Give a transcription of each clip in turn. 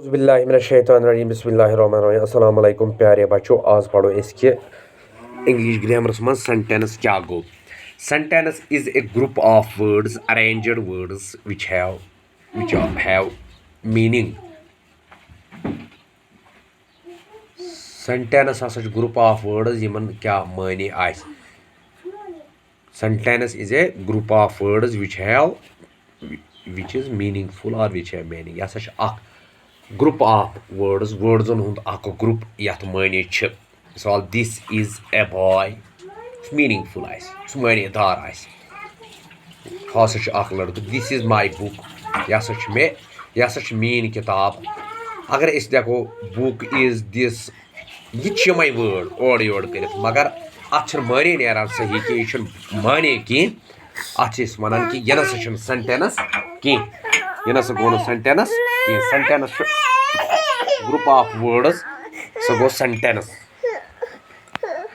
बिस्मिल्लाहिर्रहमानिर्रहीम बिस्मिल्लाहिर्रहमानिर्रहीम अस्सलाम वालेकुम प्यारे बच्चों आज पढ़ो इसके इंग्लिश ग्रामरस मन सेंटेंस क्या गो sentence is a group of words arranged words which have meaning sentence हसा ग्रुप ऑफ वर्ड्स यमन क्या माने आस sentence is a group of words which is meaningful or which have meaning यह हसा ग्रुप ऑफ वर्ड्सन हुंद अक ग्रुप यथ माने मिसाल this is a boy meaningful आस माने दार आस हसा अक लड़क दिस इज माय बुक यह हसा मीन किताब अगर अस देखो बुक इज दिस यह वर्ड ओर योर कर मगर अत माने नान सही कि यह माने कह अत वन कि यह ना सेंटेंस कह यह ना गो सेंटेंस कह सेंटेंस ग्रुप ऑफ वर्ड्स सह गो सेंटेंस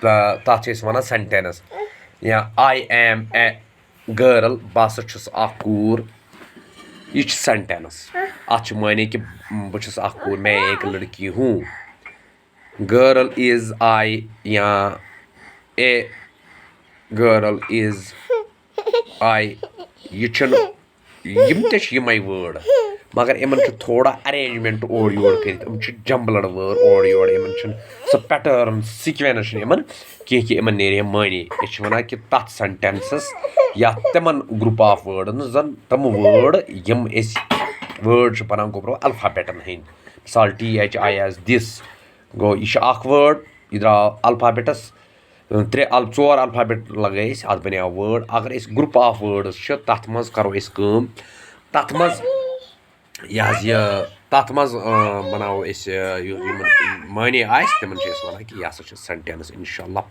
तथ वन सेंटेंस या आई एम ए गर्ल बस कूर यह सेंटेंस अत माने कि बहुत कूर मैं एक लड़की हूँ गर्ल इज आई या ए गर्ल इज आई यम तमें वर्ड मगर इन थोड़ा अरेंजमेंट ओर योर कर जम्बलड वर्ड ओर योर इन सह पैटर्न सिक्वेंस कह कि इन नेर माने यह वन कि तथ सेंटेंसस या तमन ग्रुप ऑफ वर्डन जन तम वर्ड यम वर्ड पढ़ान गो अल्फाबेटन हंद मिसाल THIS दिस गो यह वर्ड यह द्राव अल्फाबेटस 4 अल्फाबेट लगे अत बनो वर्ड अगर ग्रुप ऑफ वर्ड्स तथ मज करो तथ मज तथ मज बनाओ माने आस तिमन वन कि यह सेंटेंस इंशाल्लाह।